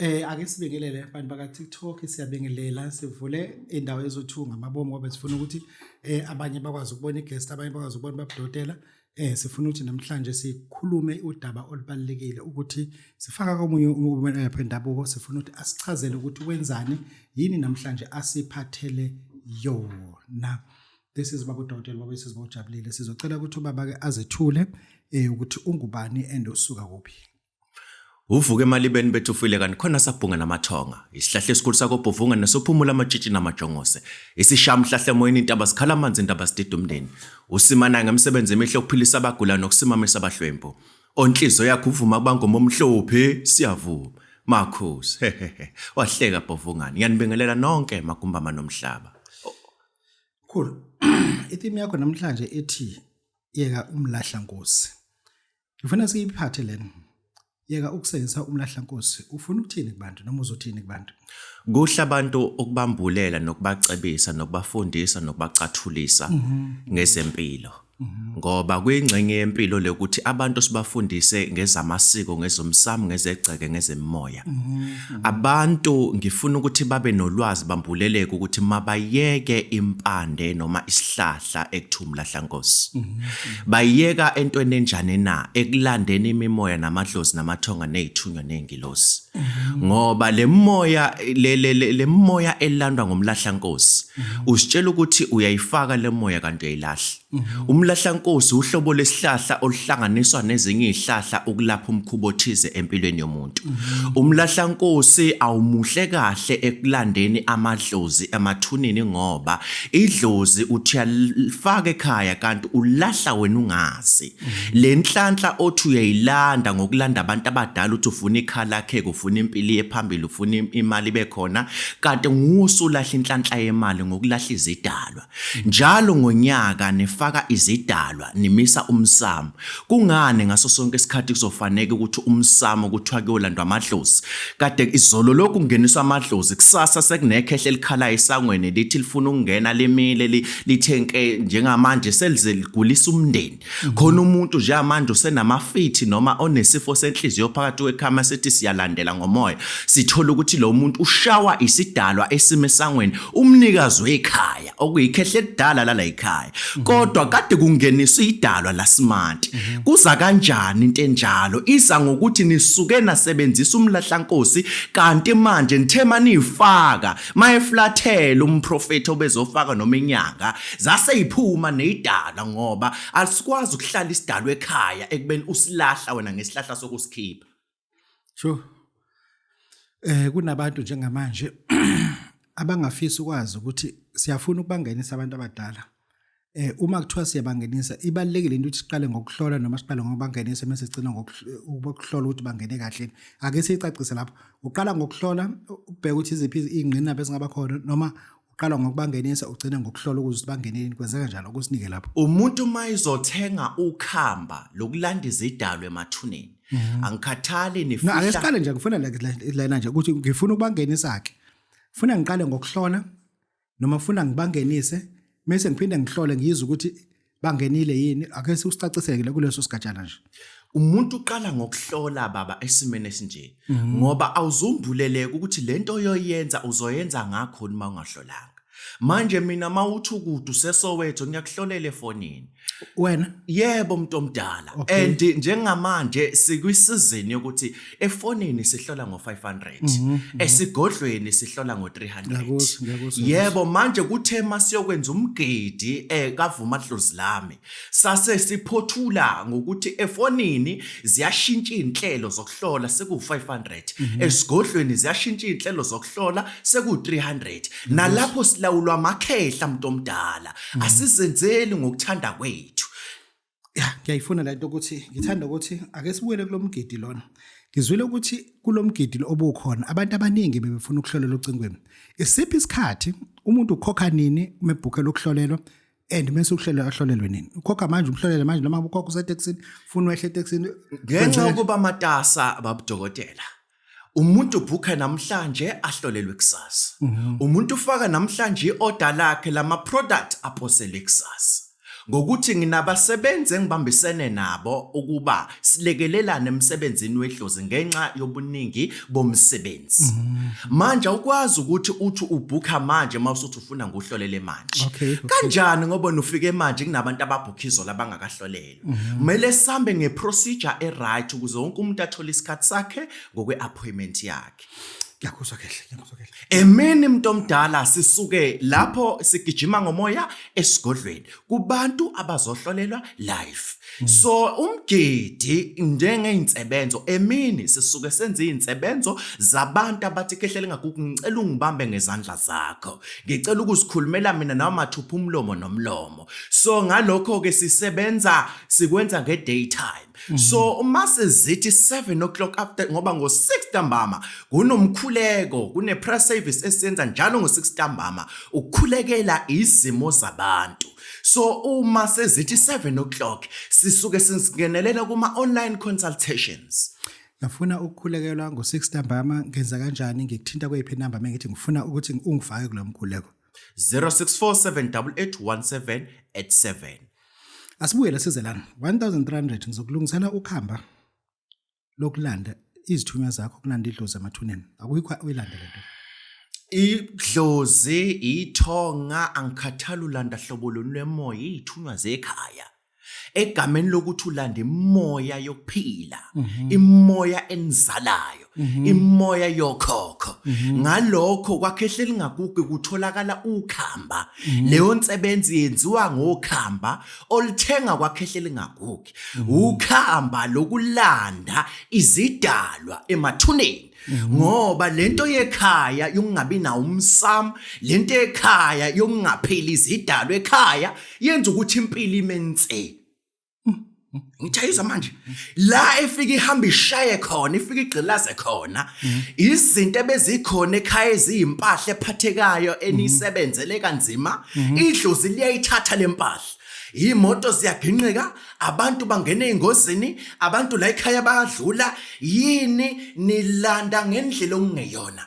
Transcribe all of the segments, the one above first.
Ake sibingelele abantu baka TikTok, siyabingelela sivule indawo ezothunga amabomu ngoba sifuna ukuthi abanye bakwazi ukubona igest, abanye bakwazi ukubona babudodela. Sifuna ukuthi namhlanje sikhulume udaba olubalekile ukuthi sifaka komunye umuntu endabuko, sifuna ukuthi asichazele ukuthi wenzani yini namhlanje asiphathele yona. This is Baba Dodela, Baba Sisibojabulile. Sizocela ukuthi ubaba ke azethule ukuthi ungubani and usuka kuphi. Uvuke emalibeni bethu ufile kanti khona sabhunga namathonga. Isihlahla esikhulu sakobhovunga nesophumula amajiji namajongose. Isishaya mhlahla emoyeni intaba sikhala amanzi intaba sidida umndeni. Usimana ngemsebenzi emihle ukuphilisa abagula nokusimamisa abahlwempu. Onhliziyo yakho uvuma kubangoma omhlophe siyavuma. Makhosi wahleka bhovungani. Ngiyanibingelela nonke makumbama nomhlaba. Cool. Ithimi yakho namhlanje ethi yeka umlahla nkosi. Ngifuna siyiphathe lena. Yeka ukusebenzisa umlahla nkosi. Ufuna ukuthini kubantu noma uzothini kubantu? Kuhle abantu ukubambulela nokubacebisa nokubafundisa nokubacathulisa ngezempilo. Ngoba kuyingxenye yempilo lokuthi abantu sibafundise ngezamasiko, ngezomsamo, ngezegceke, ngezemimoya. Abantu ngifuna ukuthi babe nolwazi bambuleleke ukuthi mabayeke impande noma isihlahla ekuthumla hlankosi. Bayeka entweni enjani na ekulandeni imimoya namadlozi namathonga nezithunywa nengilosi. Ngoba le moya elandwa ngomlahla nkosi usitshela ukuthi uyayifaka le moya kanti uyayilahla. Umlahla nkosi uhlobo lesihlahla oluhlanganiswa nezinye izihlahla ukulapha umkhubo othize empilweni yomuntu. Umlahla nkosi awumuhle kahle ekulandeni amadlozi emathunini ngoba idlozi uthi uyalifaka ekhaya kanti ulahla wena ungazi. Le nhlanhla othi uyayilanda ngokulanda abantu abadala uthi ufuna ikhala lakhe, ufuna impilo ephambili, ufuna imali bekhona kanti ngusulahla inhlanhla yemali ngokulahla izidalwa. Njalo ngonyaka nefaka izidalwa nimisa umsamo. Kungane ngaso sonke isikhathi kuzofanele ukuthi umsamo kuthiwa kuyolandwa amadlozi. Kade izolo lokhu kungeniswa amadlozi kusasa sekunekhehle elikhala esangweni lithi lifuna ukungena lemile lithenke njengamanje selize ligulisa umndeni. Khona umuntu nje manje usenamafithi noma onesifo senhliziyo phakathi kwekhama sethi siyalandela ngomoya. Sithola ukuthi lo muntu ushawa isidalwa esimesangweni umnikazi wekhaya okuyikhehle edala lala ekhaya. Kodwa kade kungeniswa idalwa lasimati. Kuza kanjani into enjalo? Isa ngokuthi nisuke nasebenzisa umlahla nkosi kanti manje nithema nifaka mayeflathela umprofeti obezofaka noma inyanga zase iphuma nezidalwa ngoba asikwazi ukuhlala isidalwa ekhaya ekubeni usilahla wena ngesihlahla sokusikhipha. Sure. Kunabantu njengamanje abangafisa ukwazi ukuthi siyafuna ukubangenisa abantu abadala. Uma kuthiwa siyabangenisa ibalekile into ukuthi siqale ngokuhlola noma siqale ngokubangenisa bese sigcina ngokuhlola ukuthi bangene kahle. Ake siyicacise lapho. Uqala ngokuhlola ubheka ukuthi iziphi izingqina bezingaba khona noma uqala ngokubangenisa ugcina ngokuhlola ukuze bangeneni kwenzeka njalo ukusinike lapho. Umuntu mayizothenga ukhamba lokulanda izidalwa emathuneni. Angikhathali nifihla. Ake siqale nje ngifuna la nje ukuthi ngifuna ukubangenisa ke. Funa ngiqale ngokuhlola noma ufuna ngibangenise mase ngiphinde ngihlole ngizwe ukuthi bangenile yini. Ake siusicacisele kuleso sigajana nje. Umuntu uqala ngokuhlola baba esimene esinje ngoba awuzumbuleleke ukuthi lento oyoyenza uzoyenza ngakho noma ungahlolanga. Manje mina mawuthi ukuthi useSoweto ngiyakuhlolela efonini. Wena? Yebo umuntu omdala. Okay. And njengamanje sikwisizini yokuthi efonini sihlola ngo500, esigodlweni sihlola ngo300. Yebo manje kuthe masiyokwenza umgidi kavuma adlozi lami. Sase siphothula ngokuthi efonini ziyashintsha inhlelo zokuhlola seku500. Esigodlweni ziyashintsha inhlelo zokuhlola seku300. Nalapho silawulwa amakhehla umuntu omdala. Asizenzeli ngokuthanda kwethu. Ngiyayifuna lento ukuthi ngithanda ukuthi ake sibuyele kulomgidi lona. Ngizwile ukuthi kulomgidi obukhona abantu abaningi bebefuna ukuhlolela ocingweni. Isiphi isikhathi umuntu ukhokha nini mebhuke lokuhlolelwa and mase ukuhlolelwe nini? Ukhokha manje umhlolele manje noma ukhokha useTexini ufuna wehle eTexini ngenxa ukuba matasa babudokotela. Umuntu ubhuka namhlanje ahlolelwe kusasa. Umuntu ufaka namhlanje iorder lakhe lama product aphosele kusasa. ngokuthi nginabasebenzi engibambisene nabo ukuba silekelelane emsebenzini wedlozi ngenxa yobuningi bomsebenzi. Manje ukwazi ukuthi uthi ubhuka manje mawusuthi ufuna ngohlolele manje. Okay. Kanjani ngoba ufike manje kunabantu ababhukha izola abangakahlolelwa. Kumele sambe ngeprocedure eright ukuze wonke umuntu athole isikhathi sakhe ngokwe-appointment yakhe. Ngiyakuzwa kahle. Emini umuntu omdala sisuke lapho sigijima ngomoya esigodlweni kubantu abazohlolelwa live. So umgidi njengeyinsebenzo emini sisuke senza izinsebenzo zabantu abathi kehlele ngakuku ngicela ungibambe ngezandla zakho. Ngicela ukuzikhulumela mina nawe mathupha umlomo nomlomo. So ngalokho ke sisebenza sikwenza ngedaytime. So uma sezithi 7 o'clock after ngoba ngo-6 ntambama kunomkhuleko kune-press service esiyenza njalo ngo-6 ntambama ukukhulekela izimo zabantu. So uma sezithi 7 o'clock sisuke singenelela kuma-online consultations. Ngafuna ukukhulekelwa ngo-6 ntambama ngenza kanjani ngikuthinta kweyiphi inamba mengithi ngifuna ukuthi ungifake kulo mkhuleko 0647881787. Asibuye lasize lana 1300 ngizokulungisela ukhamba lokulanda izithunywa zakho kulanda idlozi emathuneni akuyikho uyilanda lento Idlozi ithonga angikhathali ulanda hlobo lwemoya izithunywa zekhaya egameni lokuthi ulanda imoya yokuphila imoya enizalayo imoya yokhokho ngalokho kwakhehleli ngakuke kutholakala ukhamba leyo nsebenzi yenziwa ngokhamba olithenga kwakhehleli ngakuke ukhamba lokulanda izidalwa emathuneni ngoba lento yekhaya yokungabi nawo umsamo lento yekhaya yokungapheli izidalwa ekhaya yenza ukuthi impilo imenze ngithayizwa manje la efika ihamba ishaye khona ifika igqilaze khona izinto ebezikhona ekhaya eziyimpahla ephathekayo enisebenzele kanzima idlozi liyayithatha lempahla imoto ziyaginqika abantu bangena ezingozini abantu la ekhaya bayadlula yini nilanda ngendlela okungeyona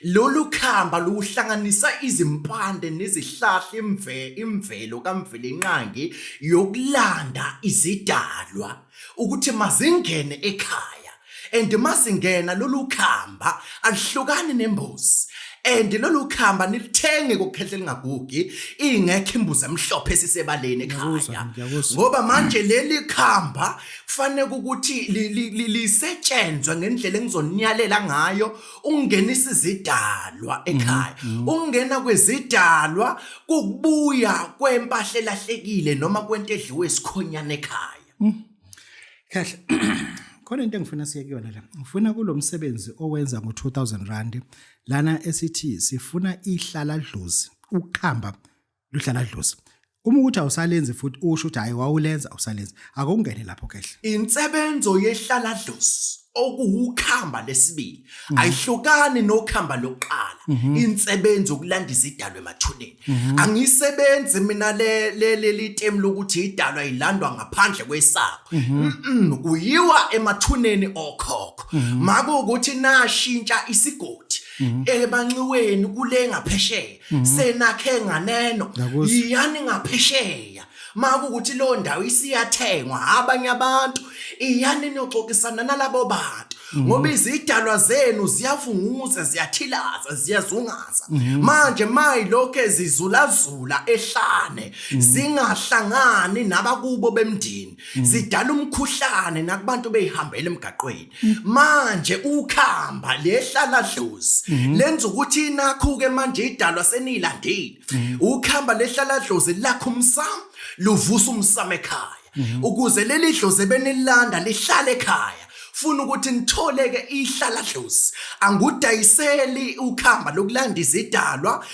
lolu khamba luhlanganisa izimpande nezihlahla imvelo kamvelenqangi yokulanda izidalwa ukuthi mazingene ekhaya and masingena lolu khamba alihlukani nembuzi and lolu khamba nilithenge kokhehleli ngagugi ingekho imbuzi emhlophe esisebaleni ekhaya ngoba manje leli khamba kufanele ukuthi lisetshenzwe ngendlela engizoniyalela ngayo ungenisa izidalwa ekhaya ungena kwezidalwa kukubuya kwempahla elahlekile noma kwento edliwe isikhonyana ekhaya kahle khona into engifuna siye kuyona la ngifuna kulomsebenzi owenza ngo-2000 rand lana esithi sifuna ihlala dlozi ukukhamba luhlala dlozi uma ukuthi awusalenzi futhi usho ukuthi hayi wawulenza awusalenzi akungene lapho kahle insebenzo yehlala dlozi okuwukhamba lesibili ayihlukani nokhamba lokuqala insebenzo ukulanda izidalwa emathuneni angisebenzi mina leli temu lokuthi idalwa ilandwa ngaphandle kwesako kuyiwa emathuneni okhokho maku ukuthi nashintsha isigodi ebanxiweni kule ngaphesheya senakhe nganeno yiyani ngaphesheya maku ukuthi lo ndawo isiyathengwa abanye abantu iyani noxoxisana nalabo bantu ngoba izidalwa zenu ziyavunguza ziyathilaza ziyazungaza manje mayilokho ezizulazula ehlane zingahlangani nabakubo bemndini zidala umkhuhlane nakubantu behambela emgaqweni manje ukhamba lehlala dlozi lenza ukuthi inakho-ke manje idalwa seniyilandile ukhamba lehlala dlozi lakho umsamo luvusa umsamo ekhaya ukuze leli dlozi benilanda lihlale ekhaya funa ukuthi nitholeke ihlala dlozi angudayiseli ukhamba lokulanda izidalwa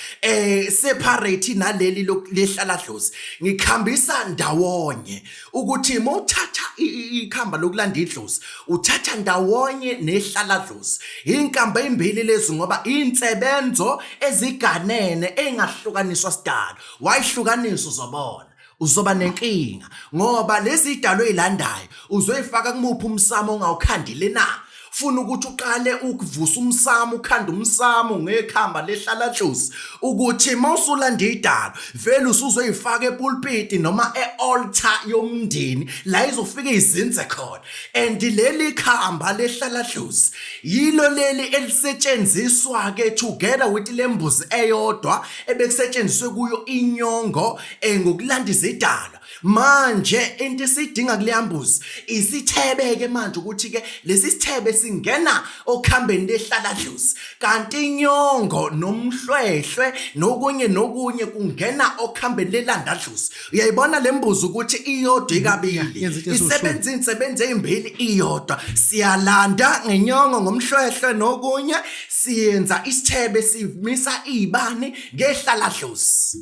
separate naleli lehlala dlozi ngikhambisa ndawonye ukuthi mawuthatha ikhamba lokulanda idlozi uthatha ndawonye nehlala dlozi inkamba ezimbili lezi ngoba insebenzo eziganene engahlukaniswa sidalo wayihlukanisa uzobona uzoba nenkinga ngoba lezi idalo ezilandayo uzoyifaka kumuphi umsamo ongawukhandile na funa ukuthi uqale ukuvusa umsamo ukhanda umsamo ngekhamba lehlalathusi ukuthi mawusulanda idalo vele usuzoyifaka epulpiti noma e-altar yomndeni la izofika izinze khona and leli khamba lehlalathusi yilo leli elisetshenziswa ke together with lembuzi eyodwa ebekusetshenziswe kuyo inyongo ngokulanda izidalwa manje into esidinga kuleyambuzi isithebe ke manje ukuthi ke lesi sithebe singena okhambeni lehlalathusi kanti inyongo nomhlwehlwe nokunye kungena okhambeni lelandadlusi uyayibona lembuzi ukuthi iyodwa ikabili isebenza insebenze ezimbili iyodwa siyalanda ngenyongo ngomhlwehlwe nokunye siyenza isithebe simisa izibani ngehlalathusi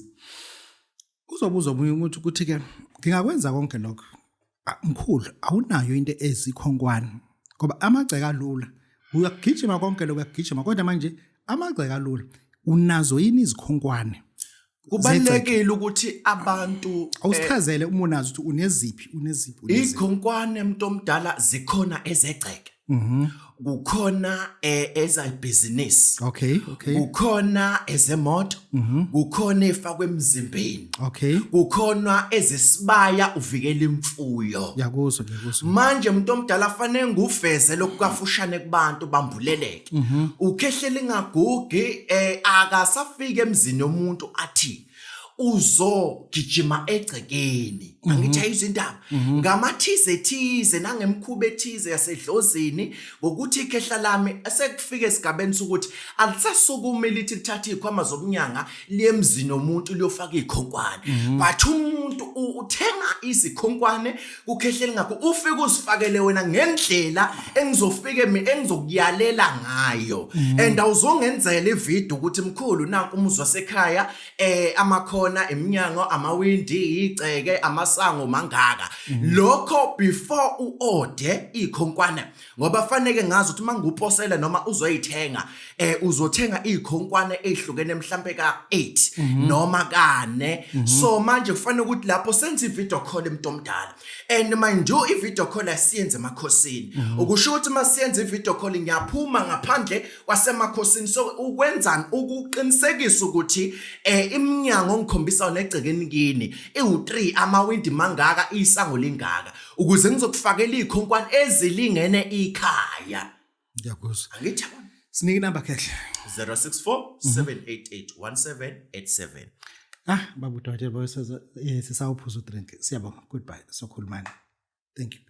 uzobuza omunye umuntu ukuthi ke ngingakwenza konke lokho mkhulu awunayo into ezikhonkwane ngoba amagceka alula uyagijima konke lokho uyagijima kodwa manje amagceka alula unazo yini izikhonkwane kubalekile ukuthi abantu awusichazele uma unazo ukuthi uneziphi ikhonkwane umuntu omdala zikhona ezegceke kukhona ezibhizinisi okay kukhona ezemoto kukhona efakwe emzimbeni kukhona ezisibaya uvikela imfuyo yakuzwa manje umuntu omdala fanele nguveze lokukafushane kubantu bambuleleke ukhehlela ingagugi akasafika emzini womuntu athi uzogijima egcekeni angithi izindaba ngamathize nangemkhuba ethize yasedlozini ngokuthi ikhehla lami asekufika esigabeni sokuthi alisasukuma lithi lithatha izikhwama zobunyanga liyemzini womuntu liyofaka izikhonkwane but umuntu uthenga izikhonkwane kukhehlela ngakho ufika uzifakele wena ngendlela engizofike engizokuyalela ngayo and awuzongenzela ivideo ukuthi mkhulu nanku umuzwa sekhaya amakhona eminyango amawindi igceke amasango mangaka lokho before uode ikhonkwane ngoba fanele ngazi ukuthi manguposela noma uzoyithenga uzothenga ikhonkwane ezihlukene mhlambe ka8 noma ka4 so manje kufanele ukuthi lapho senze ivideo call emuntu omdala and mind you ivideo call asiyenze emakhosini ukusho ukuthi masiyenze ivideo call ngiyaphuma ngaphandle kwasemakhosini so ukwenzani ukuqinisekisa ukuthi iminyango ngikhombisa negcekeni kini u3 amawindi mangaka isango lingaka ukuze ngizokufakela ikhonkwane ezilingene ikhaya ngiyakuzwa angithi sinike number khehle 064 788 1787 babu dothe boyiseza sisawuphuza udrink siyabonga goodbye sokhulumana thank you